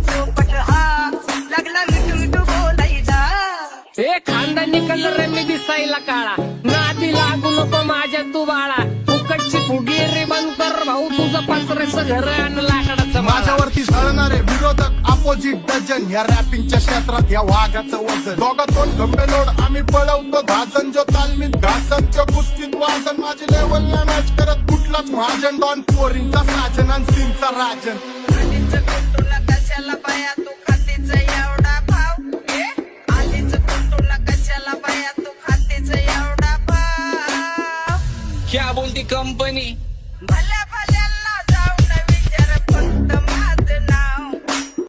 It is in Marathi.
पोपट हा लागला मिठू मिठू बोलायला. हे खानदानी कलर मी दिसायला काळा, नादी लागू नको माझ्या तू बाळा. फुकटची फुगीरी बंद कर भाऊ, तुझं पत्र्याचं घर आणि लाकडाचं माळा. माझ्यावरती झळणारे विरोधक अपोजिट डझन, या रॅपिंगच्या क्षेत्रात या वाघाचं वजन. दोघातून गंभे लोड आम्ही पळवतो धाजन, जो तालमीत घासन जो कुस्तीत वाजन. माझी लेवल नाही मॅच करत कुठलाच महाजन, डॉन पोरींचा साजन आणि सीनचा राजन.